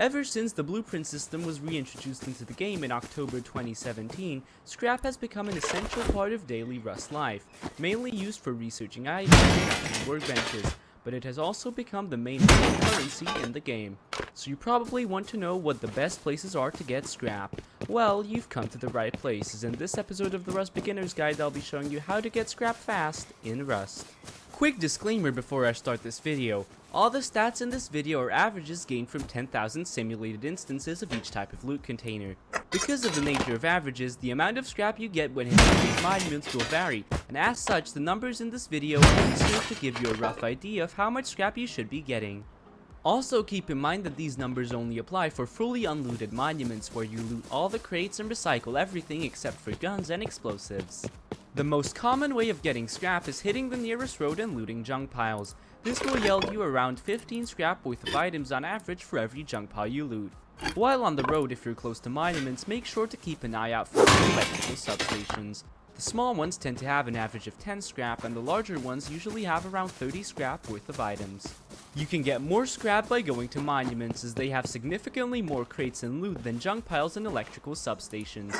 Ever since the blueprint system was reintroduced into the game in October 2017, scrap has become an essential part of daily Rust life, mainly used for researching items and crafting workbenches, but it has also become the main currency in the game. So you probably want to know what the best places are to get scrap. Well, you've come to the right place, as in this episode of the Rust Beginner's Guide I'll be showing you how to get scrap fast in Rust. Quick disclaimer before I start this video. All the stats in this video are averages gained from 10,000 simulated instances of each type of loot container. Because of the nature of averages, the amount of scrap you get when hitting these monuments will vary, and as such, the numbers in this video only serve to give you a rough idea of how much scrap you should be getting. Also keep in mind that these numbers only apply for fully unlooted monuments where you loot all the crates and recycle everything except for guns and explosives. The most common way of getting scrap is hitting the nearest road and looting junk piles. This will yield you around 15 scrap worth of items on average for every junk pile you loot. While on the road, if you're close to monuments, make sure to keep an eye out for electrical substations. The small ones tend to have an average of 10 scrap, and the larger ones usually have around 30 scrap worth of items. You can get more scrap by going to monuments, as they have significantly more crates and loot than junk piles and electrical substations.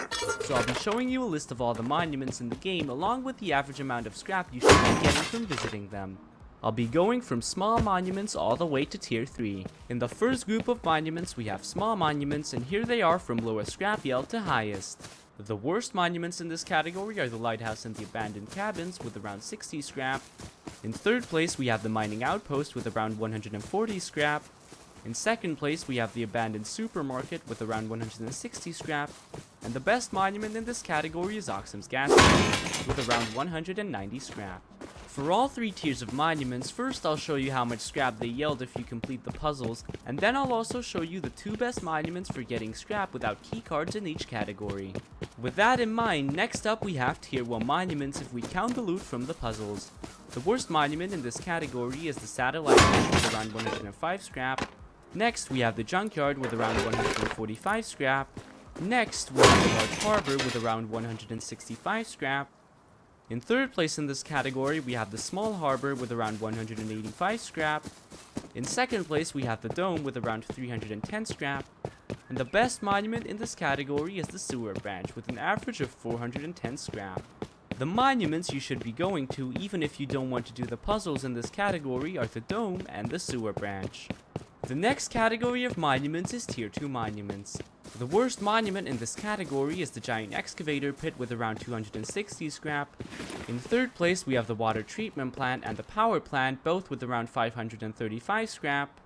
So I'll be showing you a list of all the monuments in the game, along with the average amount of scrap you should be getting from visiting them. I'll be going from small monuments all the way to tier 3. In the first group of monuments we have small monuments, and here they are from lowest scrap yield to highest. The worst monuments in this category are the lighthouse and the abandoned cabins with around 60 scrap. In third place we have the mining outpost with around 140 scrap. In second place we have the abandoned supermarket with around 160 scrap. And the best monument in this category is Oxum's gas station with around 190 scrap. For all three tiers of monuments, first I'll show you how much scrap they yield if you complete the puzzles, and then I'll also show you the two best monuments for getting scrap without keycards in each category. With that in mind, next up we have tier 1 monuments if we count the loot from the puzzles. The worst monument in this category is the satellite dish with around 105 scrap. Next we have the junkyard with around 145 scrap. Next we have the large harbor with around 165 scrap. In third place in this category, we have the small harbor with around 185 scrap. In second place, we have the dome with around 310 scrap. And the best monument in this category is the sewer branch with an average of 410 scrap. The monuments you should be going to, even if you don't want to do the puzzles in this category, are the dome and the sewer branch. The next category of monuments is tier 2 monuments. The worst monument in this category is the giant excavator pit with around 260 scrap. In third place we have the water treatment plant and the power plant, both with around 535 scrap.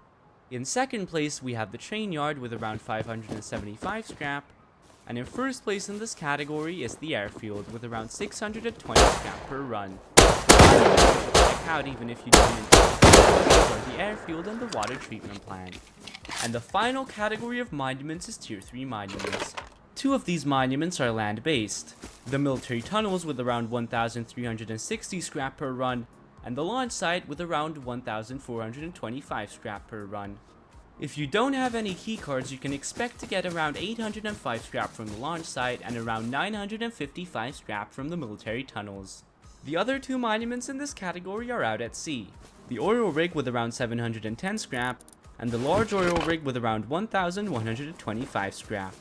In second place we have the train yard with around 575 scrap. And in first place in this category is the airfield with around 620 scrap per run. Check out even if you don't enjoy the airfield and the water treatment plant. And the final category of monuments is tier 3 monuments. Two of these monuments are land-based. The military tunnels with around 1,360 scrap per run, and the launch site with around 1,425 scrap per run. If you don't have any keycards, you can expect to get around 805 scrap from the launch site and around 955 scrap from the military tunnels. The other two monuments in this category are out at sea. The oil rig with around 710 scrap, and the large oil rig with around 1,125 scrap.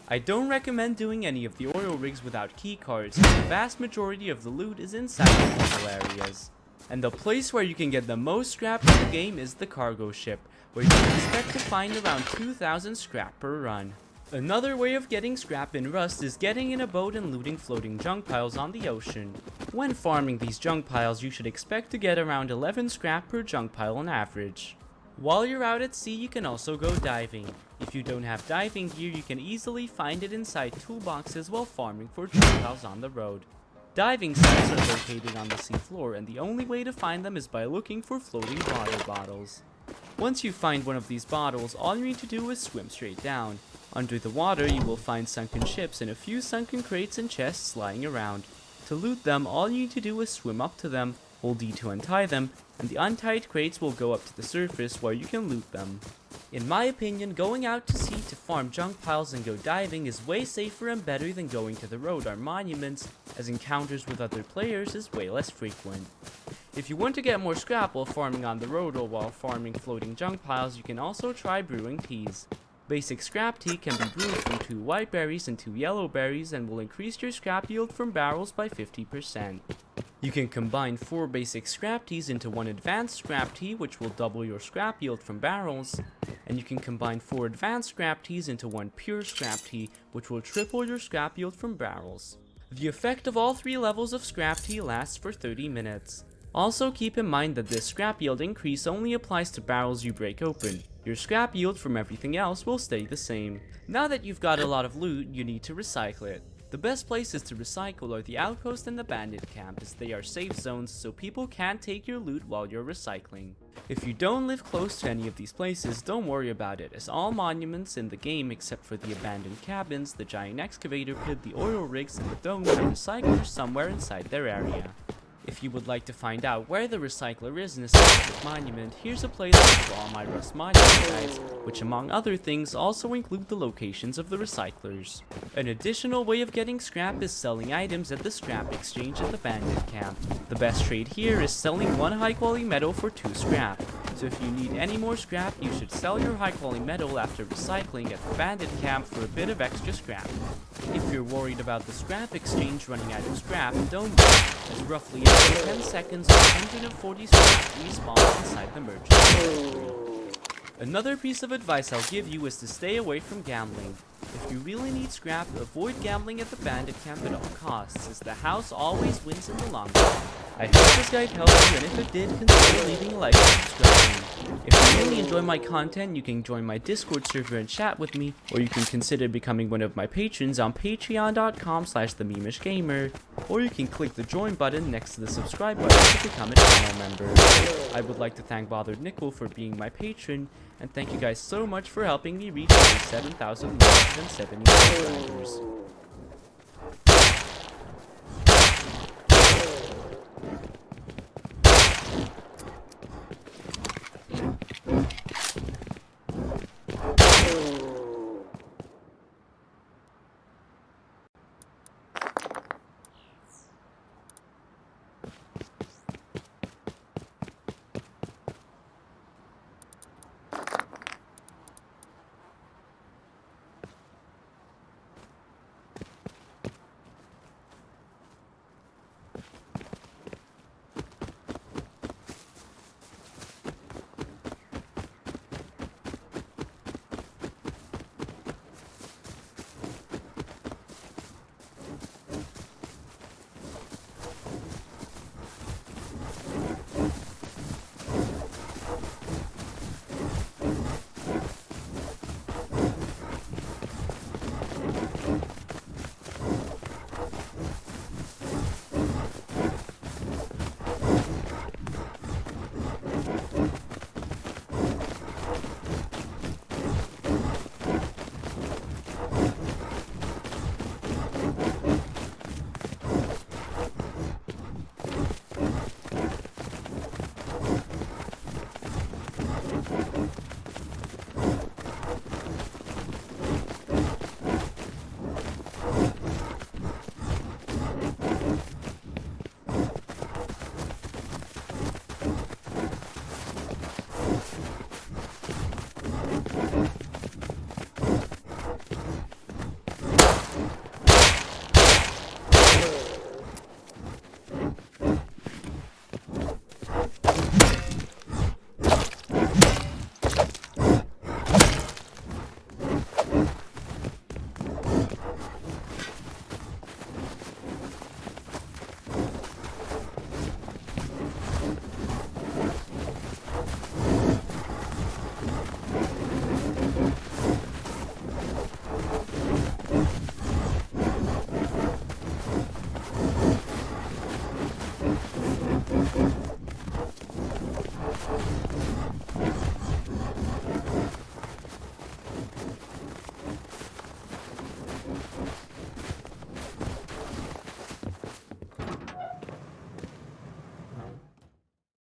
I don't recommend doing any of the oil rigs without keycards, as the vast majority of the loot is inside the puzzle areas. And the place where you can get the most scrap in the game is the cargo ship, where you can expect to find around 2,000 scrap per run. Another way of getting scrap in Rust is getting in a boat and looting floating junk piles on the ocean. When farming these junk piles, you should expect to get around 11 scrap per junk pile on average. While you're out at sea, you can also go diving. If you don't have diving gear, you can easily find it inside toolboxes while farming for junk piles on the road. Diving sites are located on the seafloor, and the only way to find them is by looking for floating water bottles. Once you find one of these bottles, all you need to do is swim straight down. Under the water, you will find sunken ships and a few sunken crates and chests lying around. To loot them, all you need to do is swim up to them, hold E to untie them, and the untied crates will go up to the surface where you can loot them. In my opinion, going out to sea to farm junk piles and go diving is way safer and better than going to the road or monuments, as encounters with other players is way less frequent. If you want to get more scrap while farming on the road or while farming floating junk piles, you can also try brewing teas. Basic scrap tea can be brewed from 2 white berries and 2 yellow berries and will increase your scrap yield from barrels by 50%. You can combine 4 basic scrap teas into 1 advanced scrap tea, which will double your scrap yield from barrels, and you can combine 4 advanced scrap teas into 1 pure scrap tea, which will triple your scrap yield from barrels. The effect of all 3 levels of scrap tea lasts for 30 minutes. Also keep in mind that this scrap yield increase only applies to barrels you break open. Your scrap yield from everything else will stay the same. Now that you've got a lot of loot, you need to recycle it. The best places to recycle are the outpost and the bandit camp, as they are safe zones so people can't take your loot while you're recycling. If you don't live close to any of these places, don't worry about it, as all monuments in the game except for the abandoned cabins, the giant excavator pit, the oil rigs, and the dome have recyclers somewhere inside their area. If you would like to find out where the recycler is in a specific monument, here's a playlist of all my Rust monument guides, which among other things also include the locations of the recyclers. An additional way of getting scrap is selling items at the scrap exchange at the bandit camp. The best trade here is selling 1 high quality metal for 2 scrap. So if you need any more scrap, you should sell your high quality metal after recycling at the bandit camp for a bit of extra scrap. If you're worried about the scrap exchange running out of scrap, don't worry, as roughly every 10 seconds 140 scrap respawns inside the merchant factory. Another piece of advice I'll give you is to stay away from gambling. If you really need scrap, avoid gambling at the bandit camp at all costs, as the house always wins in the long run. I hope this guide helped you, and if it did, consider leaving a like and subscribing. If you really enjoy my content, you can join my Discord server and chat with me, or you can consider becoming one of my patrons on patreon.com/thememishgamer, or you can click the join button next to the subscribe button to become a channel member. I would like to thank Bothered Nickel for being my patron, and thank you guys so much for helping me reach 7,170 subscribers.